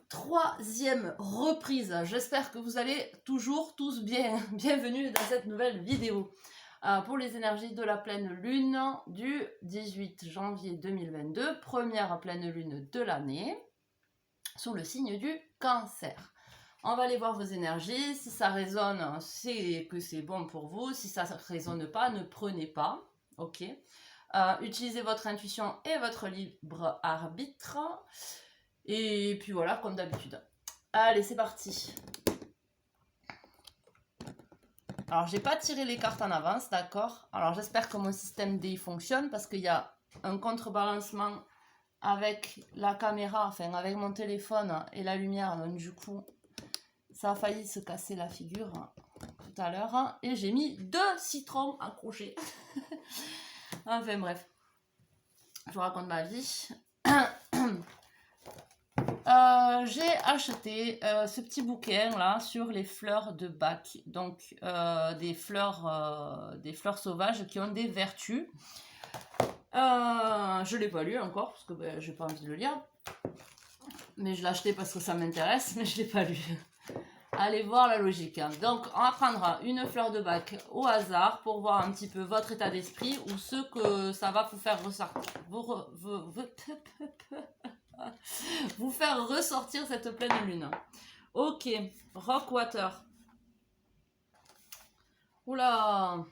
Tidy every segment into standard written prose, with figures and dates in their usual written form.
troisième reprise. J'espère que vous allez toujours tous bien. Bienvenue dans cette nouvelle vidéo. Pour les énergies de la pleine lune du 18 janvier 2022, première pleine lune de l'année, sous le signe du Cancer. On va aller voir vos énergies. Si ça résonne, c'est que c'est bon pour vous. Si ça ne résonne pas, ne prenez pas. Ok. Utilisez votre intuition et votre libre arbitre. Et puis voilà, comme d'habitude. Allez, c'est parti. Alors, j'ai pas tiré les cartes en avance, d'accord? Alors, j'espère que mon système D fonctionne parce qu'il y a un contrebalancement avec la caméra, enfin avec mon téléphone et la lumière. Donc, du coup, ça a failli se casser la figure tout à l'heure. Et j'ai mis 2 citrons accrochés. Enfin, bref. Je vous raconte ma vie. J'ai acheté ce petit bouquin là sur les fleurs de Bach, donc des fleurs sauvages qui ont des vertus. Je l'ai pas lu encore parce que j'ai pas envie de le lire, mais je l'ai acheté parce que ça m'intéresse, mais je l'ai pas lu. Allez voir la logique. Donc on va prendre une fleur de Bach au hasard pour voir un petit peu votre état d'esprit ou ce que ça va vous faire ressortir. Vous faire ressortir cette pleine lune. Ok, Rockwater. Oula.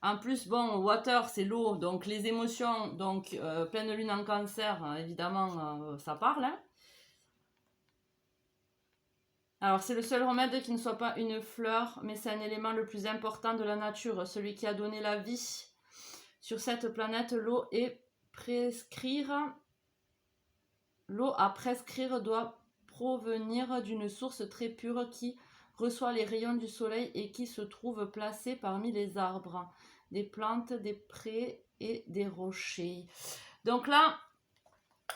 En plus, bon, water, c'est l'eau, donc les émotions, donc pleine lune en Cancer, évidemment, ça parle. Hein. Alors, c'est le seul remède qui ne soit pas une fleur, mais c'est un élément le plus important de la nature, celui qui a donné la vie. Sur cette planète, l'eau à prescrire doit provenir d'une source très pure qui reçoit les rayons du soleil et qui se trouve placée parmi les arbres, des plantes, des prés et des rochers. Donc là,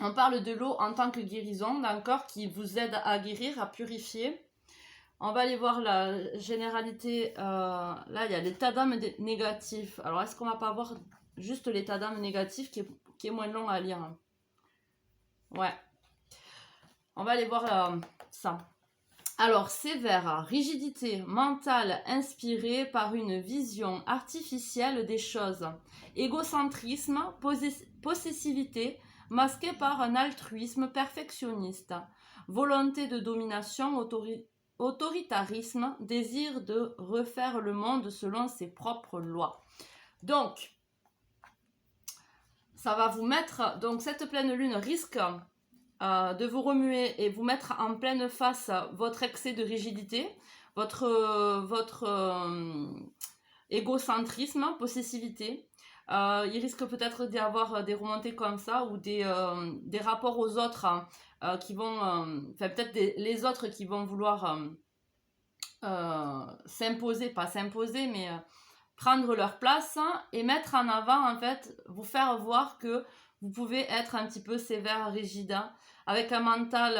on parle de l'eau en tant que guérison, d'accord, qui vous aide à guérir, à purifier. On va aller voir la généralité. Là, il y a l'état d'âme négatif. Alors, est-ce qu'on va pas voir juste l'état d'âme négatif qui est moins long à lire? Ouais. On va aller voir ça. Alors, sévère, rigidité mentale inspirée par une vision artificielle des choses. Égocentrisme, possessivité, masquée par un altruisme perfectionniste. Volonté de domination, autoritarisme, désir de refaire le monde selon ses propres lois. Donc, ça va vous mettre... Donc, cette pleine lune risque... de vous remuer et vous mettre en pleine face votre excès de rigidité, votre égocentrisme, possessivité. Il risque peut-être d'y avoir des remontées comme ça ou des rapports aux autres qui vont... Enfin, peut-être les autres qui vont vouloir s'imposer, pas s'imposer, mais prendre leur place et mettre en avant, en fait, vous faire voir que vous pouvez être un petit peu sévère, rigide, avec un mental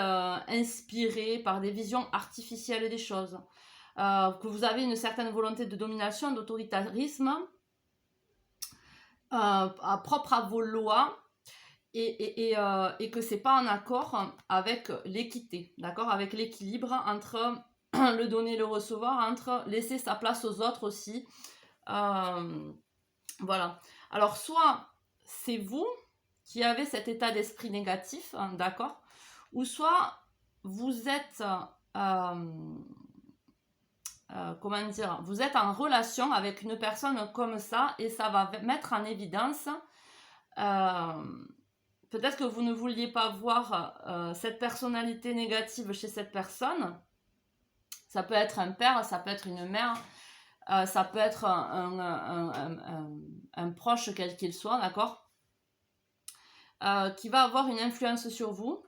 inspiré par des visions artificielles des choses. Que vous avez une certaine volonté de domination, d'autoritarisme, propre à vos lois, et que c'est pas en accord avec l'équité, d'accord, avec l'équilibre entre le donner et le recevoir, entre laisser sa place aux autres aussi. Voilà. Alors, soit c'est vous qui avez cet état d'esprit négatif, hein, d'accord, ou soit vous êtes, comment dire, vous êtes en relation avec une personne comme ça et ça va mettre en évidence, peut-être que vous ne vouliez pas voir cette personnalité négative chez cette personne. Ça peut être un père, ça peut être une mère, ça peut être un proche quel qu'il soit, d'accord, qui va avoir une influence sur vous,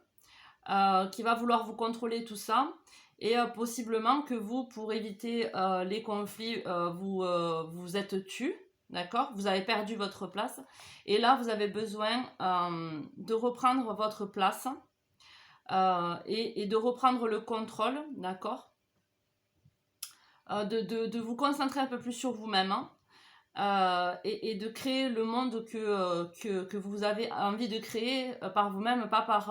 qui va vouloir vous contrôler tout ça, et possiblement que vous, pour éviter les conflits, vous êtes tu, d'accord, vous avez perdu votre place, et là vous avez besoin de reprendre votre place et de reprendre le contrôle, d'accord, de vous concentrer un peu plus sur vous-même, hein. et de créer le monde que vous avez envie de créer par vous-même, pas par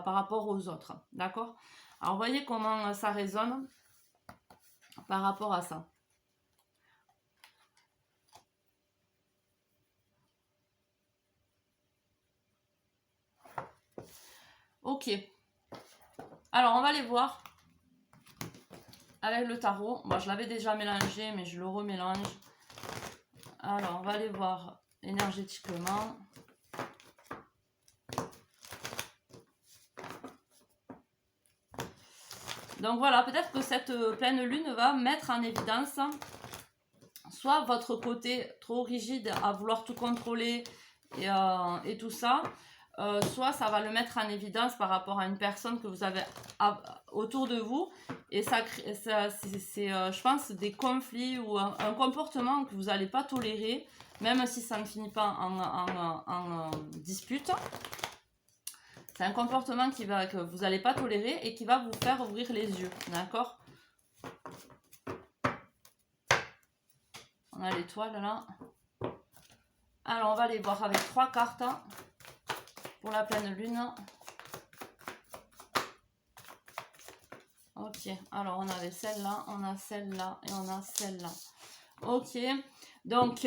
rapport aux autres. D'accord? Alors, voyez comment ça résonne par rapport à ça. Ok. Alors, on va les voir avec le tarot. Moi, je l'avais déjà mélangé, mais je le remélange. Alors, on va les voir énergétiquement. Donc voilà, peut-être que cette pleine lune va mettre en évidence soit votre côté trop rigide à vouloir tout contrôler et tout ça, soit ça va le mettre en évidence par rapport à une personne que vous avez autour de vous, et ça c'est je pense des conflits ou un comportement que vous n'allez pas tolérer, même si ça ne finit pas en dispute. C'est un comportement que vous n'allez pas tolérer et qui va vous faire ouvrir les yeux, d'accord? On a l'étoile là. Alors on va les voir avec 3 cartes pour la pleine lune. Ok, alors on avait celle-là, on a celle-là et on a celle-là. Ok, donc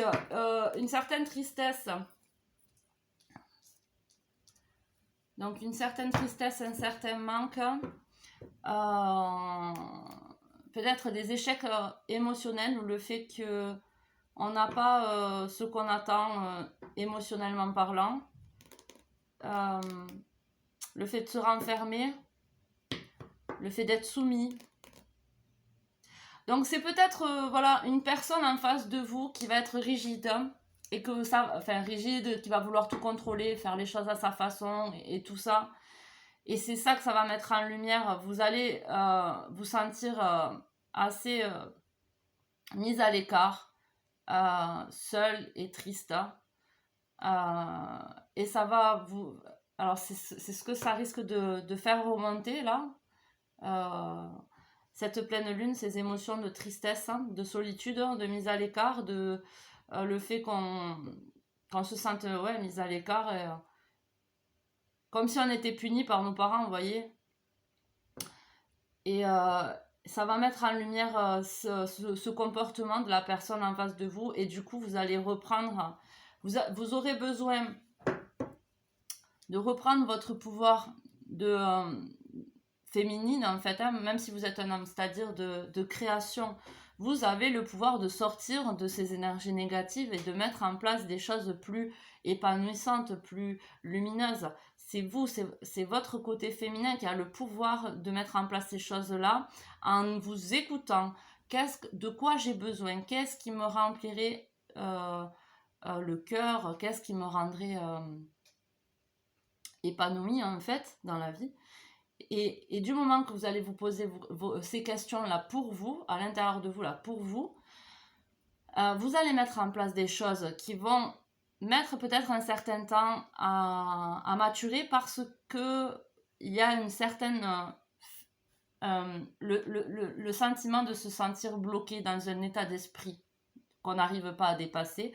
une certaine tristesse. Donc une certaine tristesse, un certain manque. Peut-être des échecs émotionnels, ou le fait que on n'a pas ce qu'on attend émotionnellement parlant. Le fait de se renfermer, le fait d'être soumis. Donc c'est peut-être voilà, une personne en face de vous qui va être rigide, et que ça, enfin rigide, qui va vouloir tout contrôler, faire les choses à sa façon et tout ça. Et c'est ça que ça va mettre en lumière. Vous allez vous sentir assez mise à l'écart, seule et triste. Et ça va vous... Alors c'est ce que ça risque de faire remonter là. Cette pleine lune, ces émotions de tristesse, de solitude, de mise à l'écart, de le fait qu'on se sente mise à l'écart, et, comme si on était puni par nos parents, vous voyez. Et ça va mettre en lumière ce comportement de la personne en face de vous, et du coup vous allez reprendre, vous aurez besoin de reprendre votre pouvoir de féminine en fait, même si vous êtes un homme, c'est-à-dire de création. Vous avez le pouvoir de sortir de ces énergies négatives et de mettre en place des choses plus épanouissantes, plus lumineuses. C'est vous, c'est votre côté féminin qui a le pouvoir de mettre en place ces choses-là en vous écoutant. De quoi j'ai besoin? Qu'est-ce qui me remplirait le cœur? Qu'est-ce qui me rendrait épanouie en fait dans la vie? Et du moment que vous allez vous poser ces questions-là pour vous, à l'intérieur de vous, là, pour vous, vous allez mettre en place des choses qui vont mettre peut-être un certain temps à maturer, parce que il y a une certaine... le sentiment de se sentir bloqué dans un état d'esprit qu'on n'arrive pas à dépasser.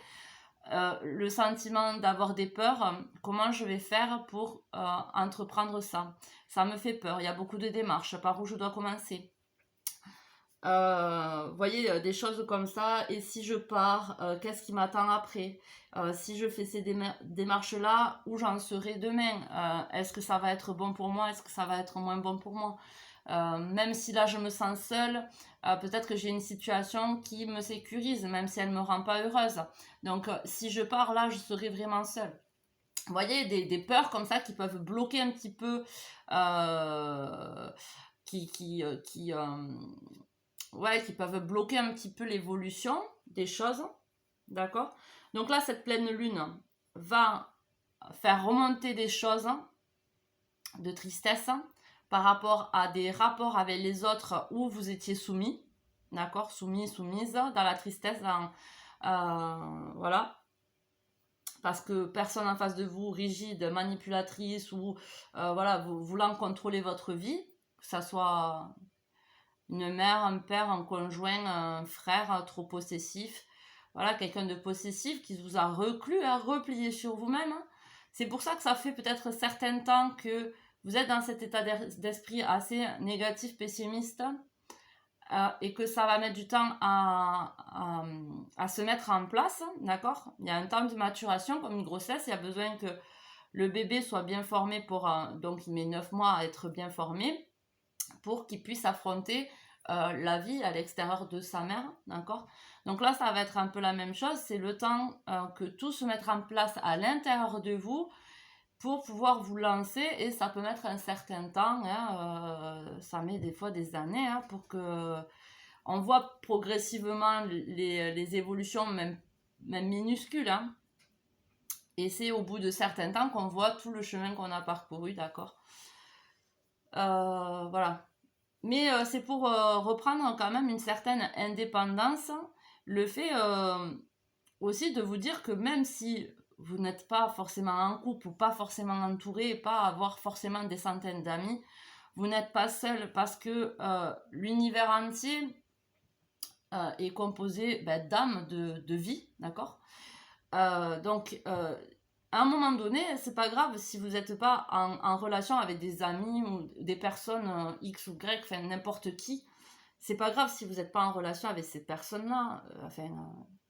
Le sentiment d'avoir des peurs, comment je vais faire pour entreprendre ça? Ça me fait peur, il y a beaucoup de démarches, par où je dois commencer? Vous voyez, des choses comme ça. Et si je pars, qu'est-ce qui m'attend après? Si je fais ces démarches-là, où j'en serai demain? Est-ce que ça va être bon pour moi? Est-ce que ça va être moins bon pour moi? Même si là je me sens seule, peut-être que j'ai une situation qui me sécurise, même si elle ne me rend pas heureuse. Donc si je pars là, je serai vraiment seule. Vous voyez, des peurs comme ça qui peuvent bloquer un petit peu, qui peuvent bloquer un petit peu l'évolution des choses. D'accord? Donc là, cette pleine lune va faire remonter des choses de tristesse par rapport à des rapports avec les autres où vous étiez soumis, d'accord, soumise, dans la tristesse, voilà, parce que personne en face de vous, rigide, manipulatrice, ou voilà, voulant contrôler votre vie, que ça soit une mère, un père, un conjoint, un frère trop possessif, voilà, quelqu'un de possessif qui vous a reclus, replié sur vous-même. C'est pour ça que ça fait peut-être certain temps que vous êtes dans cet état d'esprit assez négatif, pessimiste, et que ça va mettre du temps à se mettre en place, d'accord? Il y a un temps de maturation, comme une grossesse, il y a besoin que le bébé soit bien formé donc il met 9 mois à être bien formé, pour qu'il puisse affronter la vie à l'extérieur de sa mère, d'accord? Donc là, ça va être un peu la même chose, c'est le temps que tout se mette en place à l'intérieur de vous pour pouvoir vous lancer, et ça peut mettre un certain temps, hein, ça met des fois des années, hein, pour que on voit progressivement les évolutions, même minuscules, hein, et c'est au bout de certains temps qu'on voit tout le chemin qu'on a parcouru, d'accord? Voilà. Mais c'est pour reprendre quand même une certaine indépendance, le fait aussi de vous dire que même si vous n'êtes pas forcément en couple ou pas forcément entouré, pas avoir forcément des centaines d'amis, vous n'êtes pas seul, parce que l'univers entier est composé d'âmes, de vie, d'accord? Donc, à un moment donné, c'est pas grave si vous n'êtes pas en relation avec des amis ou des personnes X ou Y, enfin n'importe qui. C'est pas grave si vous n'êtes pas en relation avec ces personnes-là,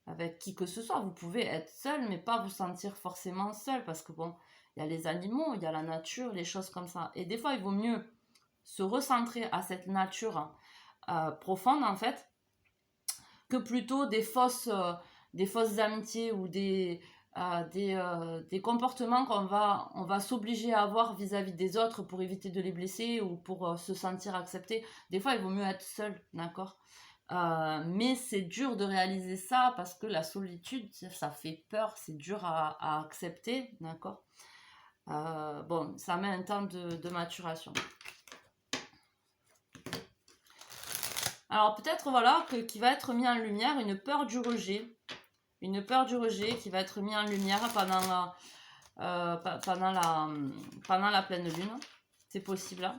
avec qui que ce soit. Vous pouvez être seul, mais pas vous sentir forcément seul, parce que bon, il y a les animaux, il y a la nature, les choses comme ça. Et des fois, il vaut mieux se recentrer à cette nature profonde, en fait, que plutôt des fausses amitiés ou des comportements on va s'obliger à avoir vis-à-vis des autres pour éviter de les blesser ou pour se sentir accepté. Des fois, il vaut mieux être seul, d'accord? Mais c'est dur de réaliser ça, parce que la solitude, ça fait peur, c'est dur à accepter, d'accord? Bon, ça met un temps de maturation. Alors peut-être, voilà, qui va être mis en lumière une peur du rejet. Une peur du rejet qui va être mise en lumière pendant la pleine lune. C'est possible, hein.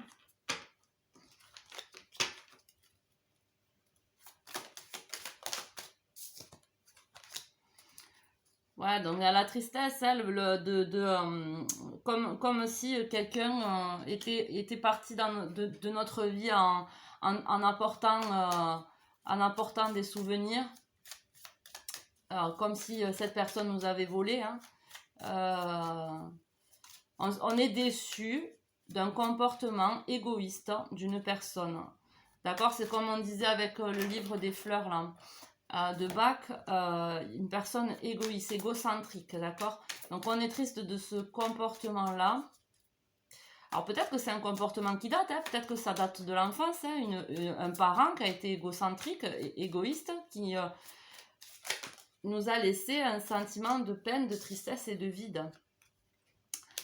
Ouais, donc il y a la tristesse, elle, comme si quelqu'un était parti de notre vie en apportant des souvenirs. Alors, comme si cette personne nous avait volé, hein. On est déçu d'un comportement égoïste d'une personne. D'accord? C'est comme on disait avec le livre des fleurs, là, de Bach, une personne égoïste, égocentrique, d'accord? Donc on est triste de ce comportement-là. Alors peut-être que c'est un comportement qui date, hein, peut-être que ça date de l'enfance, hein, un parent qui a été égocentrique, égoïste, qui nous a laissé un sentiment de peine, de tristesse et de vide.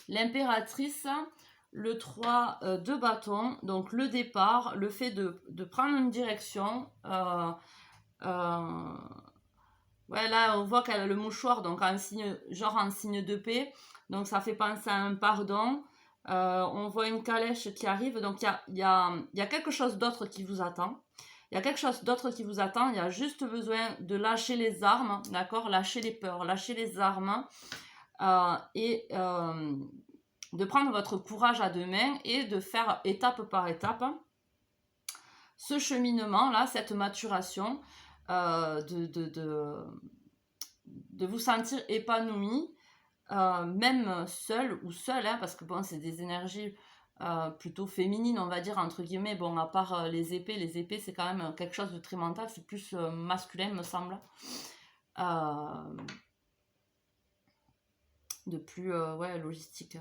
L'impératrice, le 3 de bâton, donc le départ, le fait de prendre une direction. Ouais, là on voit qu'elle a le mouchoir, donc en signe de paix, donc ça fait penser à un pardon. On voit une calèche qui arrive, donc il y a quelque chose d'autre qui vous attend. Il y a quelque chose d'autre qui vous attend, il y a juste besoin de lâcher les armes, d'accord? Lâcher les peurs, lâcher les armes, et de prendre votre courage à deux mains et de faire étape par étape ce cheminement-là, cette maturation, de vous sentir épanoui, même seul ou seul, hein, parce que bon, c'est des énergies plutôt féminines, on va dire, entre guillemets. Bon, à part les épées c'est quand même quelque chose de très mental, c'est plus masculin, me semble. De plus ouais, logistique.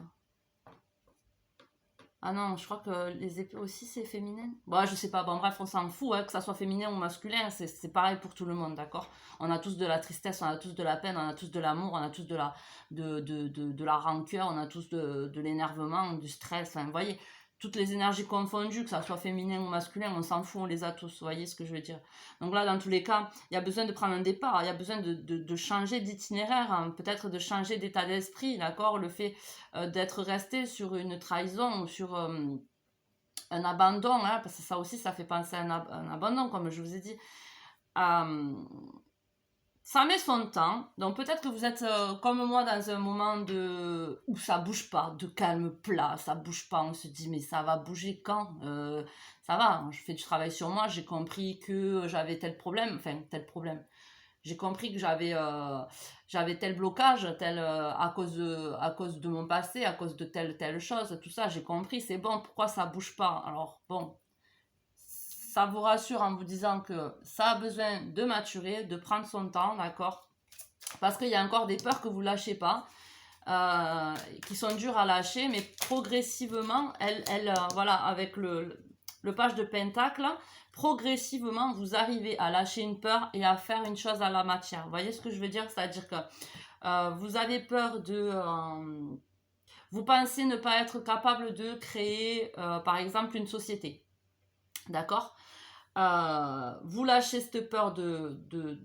Ah non, je crois que les épées aussi c'est féminin. Bon, je sais pas, bon bref, on s'en fout, hein, que ça soit féminin ou masculin, c'est pareil pour tout le monde, d'accord? On a tous de la tristesse, on a tous de la peine, on a tous de l'amour, on a tous de la rancœur, on a tous de l'énervement, du stress, enfin, vous voyez, toutes les énergies confondues, que ça soit féminin ou masculin, on s'en fout, on les a tous, vous voyez ce que je veux dire? Donc là, dans tous les cas, il y a besoin de prendre un départ, il y a besoin de changer d'itinéraire, hein, peut-être de changer d'état d'esprit, d'accord? Le fait d'être resté sur une trahison ou sur un abandon, hein, parce que ça aussi, ça fait penser à un abandon, comme je vous ai dit. ça met son temps. Donc peut-être que vous êtes comme moi dans un moment où ça bouge pas, de calme plat, ça bouge pas. On se dit mais ça va bouger quand? Ça va, je fais du travail sur moi, j'ai compris que j'avais tel problème, enfin tel problème. J'ai compris que j'avais tel blocage, à cause de mon passé, à cause de telle chose, tout ça, j'ai compris, c'est bon, pourquoi ça bouge pas? Alors bon, ça vous rassure en vous disant que ça a besoin de maturer, de prendre son temps, d'accord? Parce qu'il y a encore des peurs que vous lâchez pas, qui sont dures à lâcher, mais progressivement, voilà, avec le page de pentacle, progressivement, vous arrivez à lâcher une peur et à faire une chose à la matière. Vous voyez ce que je veux dire? C'est-à-dire que vous avez peur vous pensez ne pas être capable de créer, par exemple, une société. D'accord? Vous lâchez cette peur de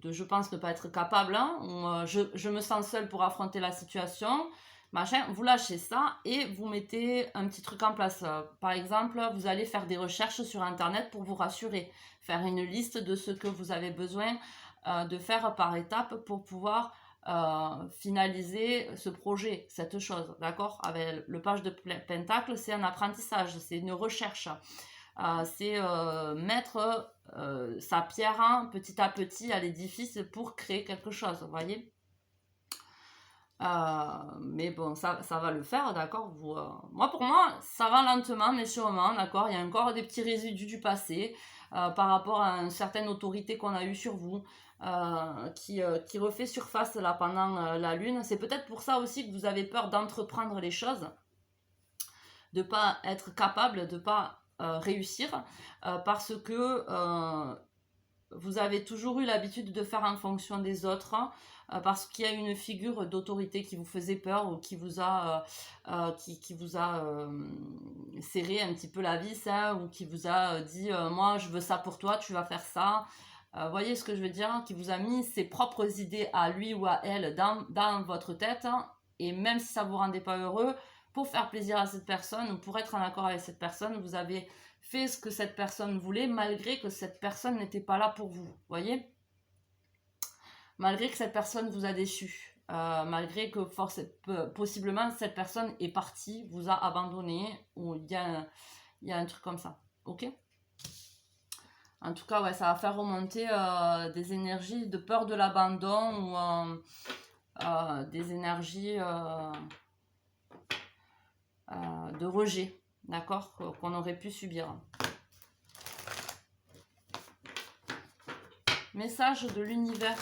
je pense ne pas être capable, hein, ou je me sens seule pour affronter la situation, machin, vous lâchez ça et vous mettez un petit truc en place. Par exemple, vous allez faire des recherches sur internet pour vous rassurer, faire une liste de ce que vous avez besoin de faire par étape pour pouvoir finaliser ce projet, cette chose, d'accord? Avec le page de pentacle, c'est un apprentissage, c'est une recherche. C'est mettre sa pierre petit à petit à l'édifice pour créer quelque chose, vous voyez. Mais bon, ça va le faire, d'accord. Pour moi, ça va lentement, mais sûrement, d'accord. Il y a encore des petits résidus du passé par rapport à une certaine autorité qu'on a eue sur vous, qui refait surface là pendant la lune. C'est peut-être pour ça aussi que vous avez peur d'entreprendre les choses, de pas être capable, de pas réussir, parce que vous avez toujours eu l'habitude de faire en fonction des autres, parce qu'il y a une figure d'autorité qui vous faisait peur ou qui vous a, qui vous a serré un petit peu la vis, hein, ou qui vous a dit moi je veux ça pour toi, tu vas faire ça. Voyez ce que je veux dire? Qui vous a mis ses propres idées à lui ou à elle dans votre tête, hein, et même si ça ne vous rendait pas heureux, pour faire plaisir à cette personne ou pour être en accord avec cette personne, vous avez fait ce que cette personne voulait malgré que cette personne n'était pas là pour vous, voyez? Malgré que cette personne vous a déçu, malgré que possiblement cette personne est partie, vous a abandonné, ou il y a un truc comme ça, ok? En tout cas, ouais, ça va faire remonter des énergies de peur de l'abandon ou des énergies de rejet, d'accord, qu'on aurait pu subir. Message de l'univers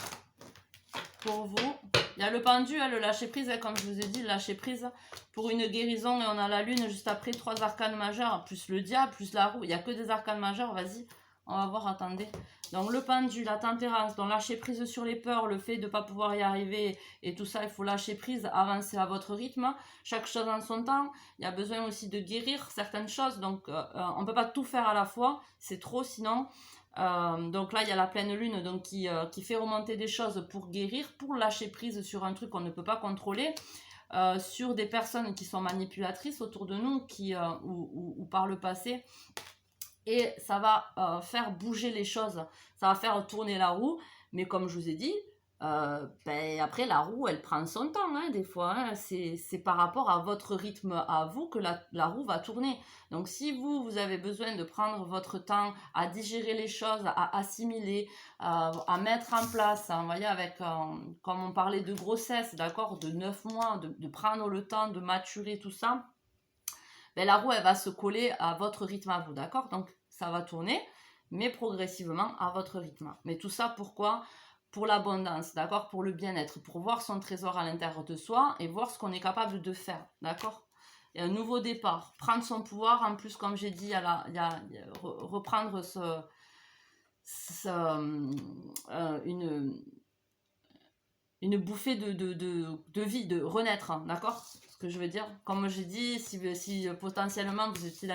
pour vous. Il y a le pendu, le lâcher prise, comme je vous ai dit, le lâcher prise pour une guérison, et on a la lune juste après, 3 arcanes majeurs, plus le diable, plus la roue. Il n'y a que des arcanes majeurs, vas-y, on va voir, attendez. Donc le pendu, la tempérance, donc lâcher prise sur les peurs, le fait de ne pas pouvoir y arriver et tout ça, il faut lâcher prise, avancer à votre rythme, chaque chose en son temps. Il y a besoin aussi de guérir certaines choses, donc on ne peut pas tout faire à la fois, c'est trop sinon. Donc là il y a la pleine lune, donc qui fait remonter des choses pour guérir, pour lâcher prise sur un truc qu'on ne peut pas contrôler, sur des personnes qui sont manipulatrices autour de nous, ou par le passé, et ça va faire bouger les choses, ça va faire tourner la roue, mais comme je vous ai dit, après la roue elle prend son temps, hein, des fois, hein, c'est par rapport à votre rythme à vous que la roue va tourner. Donc si vous avez besoin de prendre votre temps à digérer les choses, à assimiler, à mettre en place, hein, vous voyez, comme on parlait de grossesse, d'accord, de 9 mois, de prendre le temps de maturer tout ça, la roue elle va se coller à votre rythme à vous, d'accord, donc ça va tourner, mais progressivement à votre rythme. Mais tout ça pourquoi? Pour l'abondance, d'accord, pour le bien-être, pour voir son trésor à l'intérieur de soi et voir ce qu'on est capable de faire, d'accord. Et un nouveau départ, prendre son pouvoir, en plus comme j'ai dit, reprendre une bouffée de vie, de renaître, hein, d'accord, ce que je veux dire. Comme j'ai dit, si potentiellement vous étiez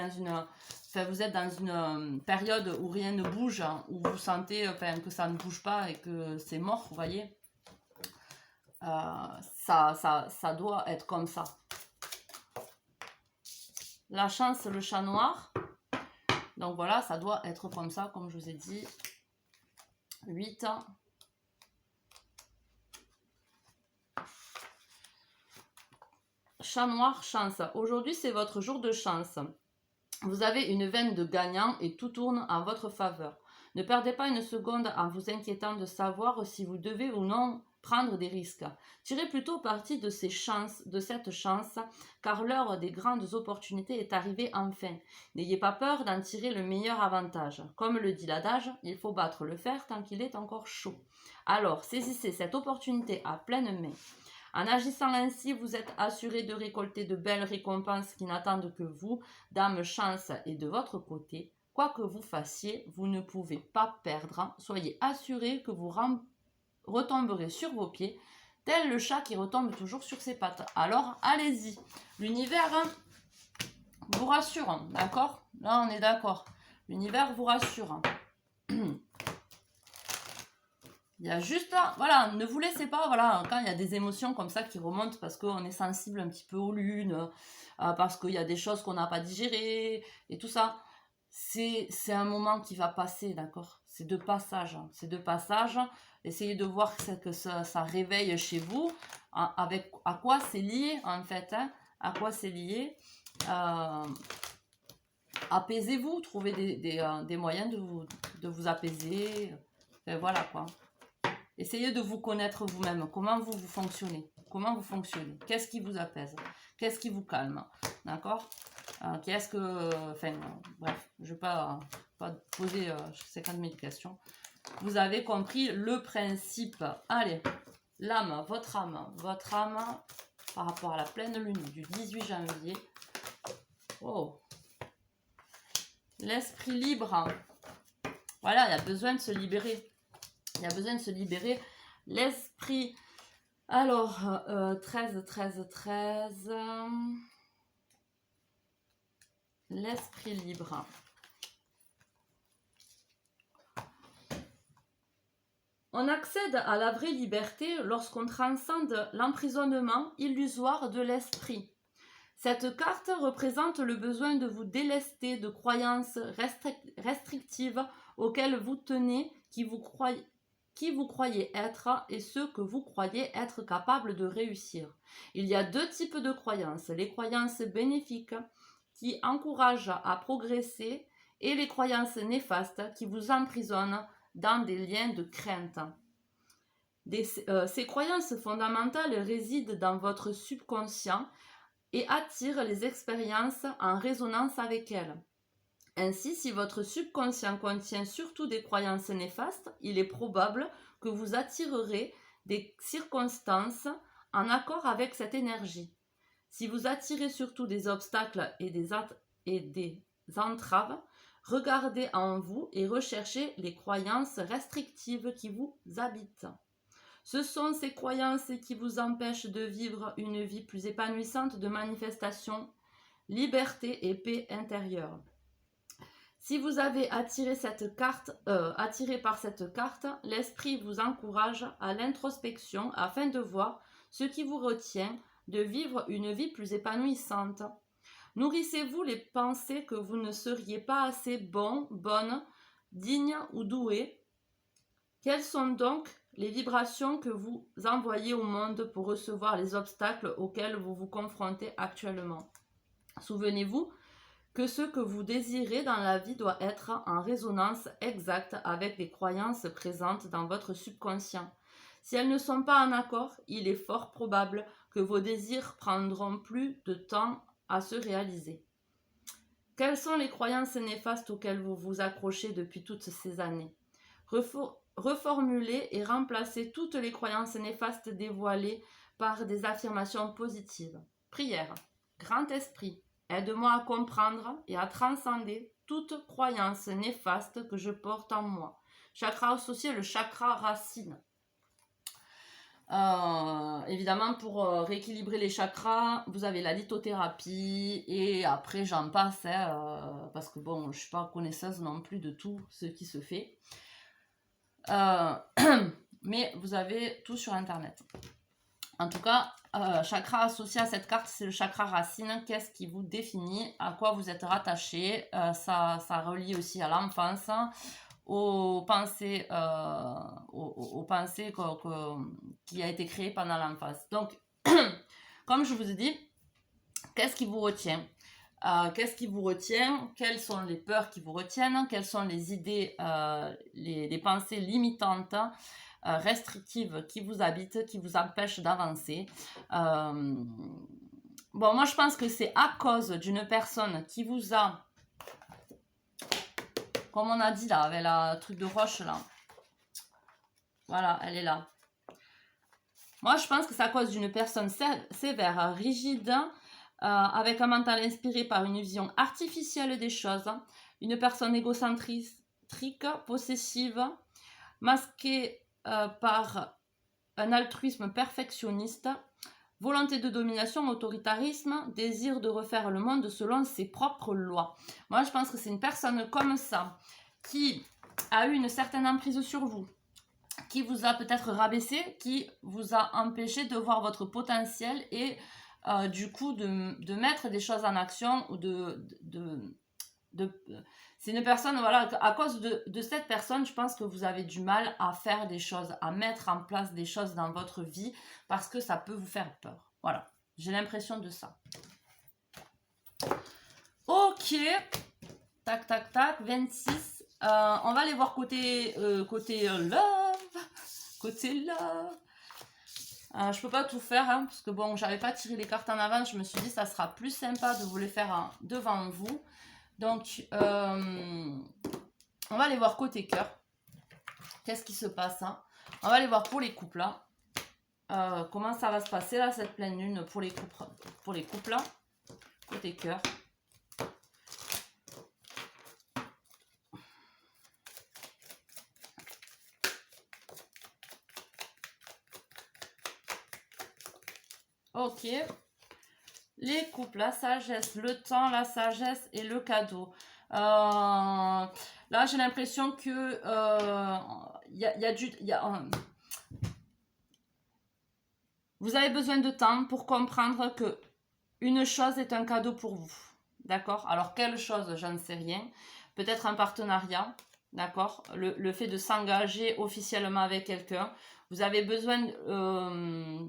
vous êtes dans une période où rien ne bouge, hein, où vous sentez que ça ne bouge pas et que c'est mort, vous voyez, ça doit être comme ça. La chance, le chat noir, donc voilà, ça doit être comme ça, comme je vous ai dit. 8, Chat noir, chance. Aujourd'hui, c'est votre jour de chance. Vous avez une veine de gagnant et tout tourne en votre faveur. Ne perdez pas une seconde en vous inquiétant de savoir si vous devez ou non prendre des risques. Tirez plutôt parti de cette chance, car l'heure des grandes opportunités est arrivée enfin. N'ayez pas peur d'en tirer le meilleur avantage. Comme le dit l'adage, il faut battre le fer tant qu'il est encore chaud. Alors, saisissez cette opportunité à pleine main. En agissant ainsi, vous êtes assuré de récolter de belles récompenses qui n'attendent que vous. Dame Chance est de votre côté. Quoi que vous fassiez, vous ne pouvez pas perdre. Soyez assuré que vous retomberez sur vos pieds, tel le chat qui retombe toujours sur ses pattes. Alors, allez-y. L'univers vous rassure, d'accord? Là, on est d'accord. L'univers vous rassure. Il y a juste là, voilà, ne vous laissez pas, voilà, quand il y a des émotions comme ça qui remontent parce qu'on est sensible un petit peu aux lunes, parce qu'il y a des choses qu'on n'a pas digérées et tout ça, c'est un moment qui va passer, d'accord? C'est de passage, c'est de passage. Essayez de voir que ça réveille chez vous, avec à quoi c'est lié en fait, hein, à quoi c'est lié. Apaisez-vous, trouvez des moyens de vous apaiser, et voilà quoi. Essayez de vous connaître vous-même. Comment vous fonctionnez? Comment vous fonctionnez? Qu'est-ce qui vous apaise? Qu'est-ce qui vous calme? D'accord? Qu'est-ce que... Enfin, bref, je ne vais pas poser 50 000 questions. Vous avez compris le principe. Allez, l'âme, votre âme par rapport à la pleine lune du 18 janvier. Oh. L'esprit libre. Voilà, il y a besoin de se libérer. Il y a besoin de se libérer. L'esprit. Alors, 13. L'esprit libre. On accède à la vraie liberté lorsqu'on transcende l'emprisonnement illusoire de l'esprit. Cette carte représente le besoin de vous délester de croyances restrictives auxquelles vous tenez, qui vous croyez être et ceux que vous croyez être capable de réussir. Il y a deux types de croyances, les croyances bénéfiques qui encouragent à progresser et les croyances néfastes qui vous emprisonnent dans des liens de crainte. Ces croyances fondamentales résident dans votre subconscient et attirent les expériences en résonance avec elles. Ainsi, si votre subconscient contient surtout des croyances néfastes, il est probable que vous attirerez des circonstances en accord avec cette énergie. Si vous attirez surtout des obstacles et des entraves, regardez en vous et recherchez les croyances restrictives qui vous habitent. Ce sont ces croyances qui vous empêchent de vivre une vie plus épanouissante de manifestation, liberté et paix intérieure. Si vous avez attiré par cette carte, l'esprit vous encourage à l'introspection afin de voir ce qui vous retient de vivre une vie plus épanouissante. Nourrissez-vous les pensées que vous ne seriez pas assez bon, bonne, digne ou doué. Quelles sont donc les vibrations que vous envoyez au monde pour recevoir les obstacles auxquels vous vous confrontez actuellement? Souvenez-vous que ce que vous désirez dans la vie doit être en résonance exacte avec les croyances présentes dans votre subconscient. Si elles ne sont pas en accord, il est fort probable que vos désirs prendront plus de temps à se réaliser. Quelles sont les croyances néfastes auxquelles vous vous accrochez depuis toutes ces années? Reformulez et remplacez toutes les croyances néfastes dévoilées par des affirmations positives. Prière. Grand Esprit, aide-moi à comprendre et à transcender toute croyance néfaste que je porte en moi. Chakra associé, le chakra racine. Évidemment, pour rééquilibrer les chakras, vous avez la lithothérapie et après j'en passe, parce que bon, je ne suis pas connaisseuse non plus de tout ce qui se fait. Mais vous avez tout sur internet. En tout cas, chakra associé à cette carte, c'est le chakra racine. Qu'est-ce qui vous définit? À quoi vous êtes rattaché? Ça relie aussi à l'enfance, aux pensées qui a été créé pendant l'enfance. Donc, comme je vous ai dit, Qu'est-ce qui vous retient? Qu'est-ce qui vous retient? Quelles sont les peurs qui vous retiennent? Quelles sont les idées, les pensées limitantes, restrictives qui vous habitent, qui vous empêchent d'avancer? Bon, moi je pense que c'est à cause d'une personne qui vous a, comme on a dit là, avec la truc de roche là. Voilà, elle est là. Moi je pense que c'est à cause d'une personne sévère, rigide, avec un mental inspiré par une vision artificielle des choses, une personne égocentrique, possessive, masquée par un altruisme perfectionniste, volonté de domination, autoritarisme, désir de refaire le monde selon ses propres lois. Moi, je pense que c'est une personne comme ça qui a eu une certaine emprise sur vous, qui vous a peut-être rabaissé, qui vous a empêché de voir votre potentiel et du coup de mettre des choses en action ou c'est une personne, voilà, à cause de cette personne, je pense que vous avez du mal à faire des choses, à mettre en place des choses dans votre vie parce que ça peut vous faire peur. Voilà, j'ai l'impression de ça. Ok, tac, tac, tac, 26. On va aller voir côté love. Côté love. Je peux pas tout faire, hein, parce que bon, j'avais pas tiré les cartes en avant. Je me suis dit, ça sera plus sympa de vous les faire devant vous. Donc, on va aller voir côté cœur. Qu'est-ce qui se passe, hein? On va aller voir pour les couples, là. Comment ça va se passer, là, cette pleine lune pour les couples, là. Côté cœur. Ok. Les couples, la sagesse, le temps, la sagesse et le cadeau. Là, j'ai l'impression que vous avez besoin de temps pour comprendre que une chose est un cadeau pour vous. D'accord? Alors, quelle chose, j'en sais rien. Peut-être un partenariat. D'accord? Le fait de s'engager officiellement avec quelqu'un. Vous avez besoin,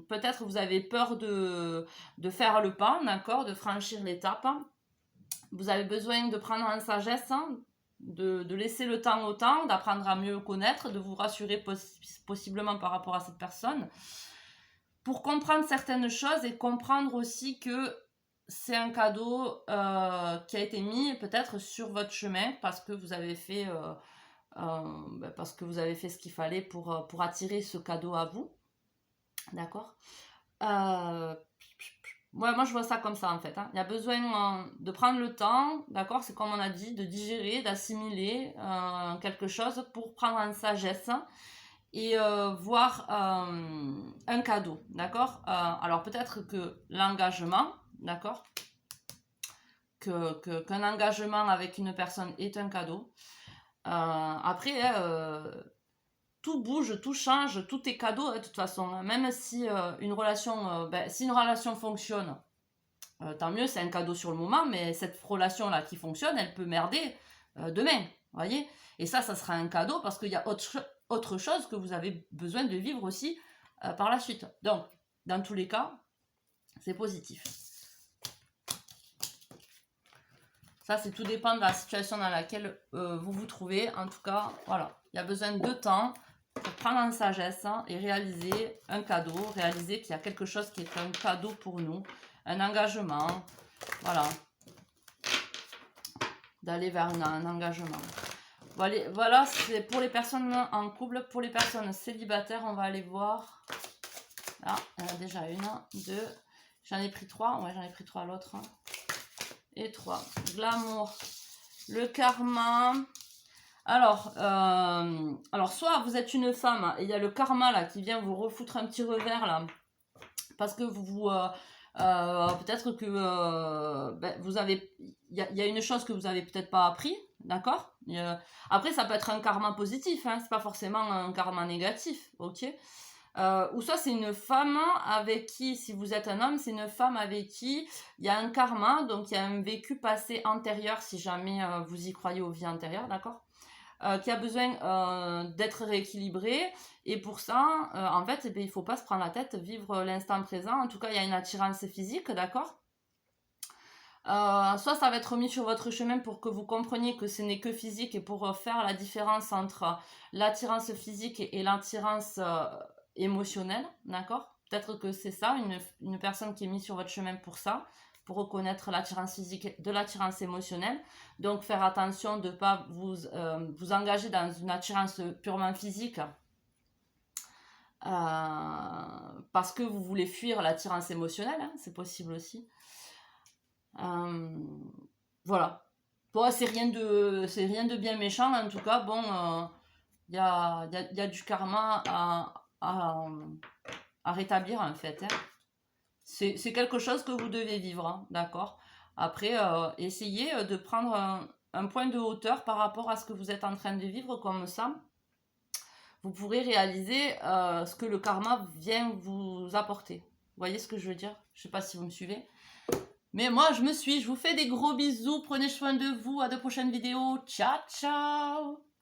peut-être vous avez peur de faire le pas, d'accord? De franchir l'étape. Vous avez besoin de prendre en sagesse, hein, de laisser le temps au temps, d'apprendre à mieux connaître, de vous rassurer possiblement par rapport à cette personne. Pour comprendre certaines choses et comprendre aussi que c'est un cadeau qui a été mis peut-être sur votre chemin parce que vous avez fait ce qu'il fallait pour attirer ce cadeau à vous. D'accord. Moi, je vois ça comme ça en fait. Hein. Il y a besoin de prendre le temps, d'accord. C'est comme on a dit, de digérer, d'assimiler quelque chose pour prendre en sagesse et voir un cadeau, d'accord. Alors peut-être que l'engagement, d'accord, qu'un engagement avec une personne est un cadeau. Après, tout bouge, tout change, tout est cadeau de toute façon. Même si une relation fonctionne, tant mieux, c'est un cadeau sur le moment, mais cette relation-là qui fonctionne, elle peut merder demain, voyez. Et ça sera un cadeau parce qu'il y a autre chose que vous avez besoin de vivre aussi par la suite. Donc, dans tous les cas, c'est positif. Ça, c'est tout dépend de la situation dans laquelle vous vous trouvez. En tout cas, voilà, il y a besoin de temps pour prendre en sagesse et réaliser un cadeau, réaliser qu'il y a quelque chose qui est un cadeau pour nous, un engagement, voilà, d'aller vers un engagement. Voilà, c'est pour les personnes en couple. Pour les personnes célibataires, on va aller voir. Là, il y en a déjà une, deux, j'en ai pris trois. Ouais, j'en ai pris trois à l'autre. Et trois. L'amour, le karma. Alors, soit vous êtes une femme et il y a le karma là qui vient vous refoutre un petit revers là, parce que peut-être que vous avez, il y a une chose que vous avez peut-être pas appris, d'accord. Après, ça peut être un karma positif, hein, c'est pas forcément un karma négatif, ok. Ou soit c'est une femme avec qui, si vous êtes un homme, c'est une femme avec qui il y a un karma, donc il y a un vécu passé antérieur, si jamais vous y croyez aux vies antérieures, d'accord, qui a besoin d'être rééquilibré. Et pour ça, en fait, il ne faut pas se prendre la tête, vivre l'instant présent. En tout cas, il y a une attirance physique, d'accord. Soit ça va être mis sur votre chemin pour que vous compreniez que ce n'est que physique et pour faire la différence entre l'attirance physique et l'attirance émotionnelle, d'accord? Peut-être que c'est ça, une personne qui est mise sur votre chemin pour ça, pour reconnaître l'attirance physique de l'attirance émotionnelle. Donc faire attention de ne pas vous engager dans une attirance purement physique parce que vous voulez fuir l'attirance émotionnelle, hein, c'est possible aussi. Voilà. Bon, c'est rien de bien méchant, en tout cas. Bon, il y a du karma à rétablir, en fait. Hein. C'est quelque chose que vous devez vivre, hein, d'accord? Après, essayez de prendre un point de hauteur par rapport à ce que vous êtes en train de vivre, comme ça. Vous pourrez réaliser ce que le karma vient vous apporter. Vous voyez ce que je veux dire? Je ne sais pas si vous me suivez. Mais moi, je vous fais des gros bisous. Prenez soin de vous. À de prochaines vidéos. Ciao, ciao!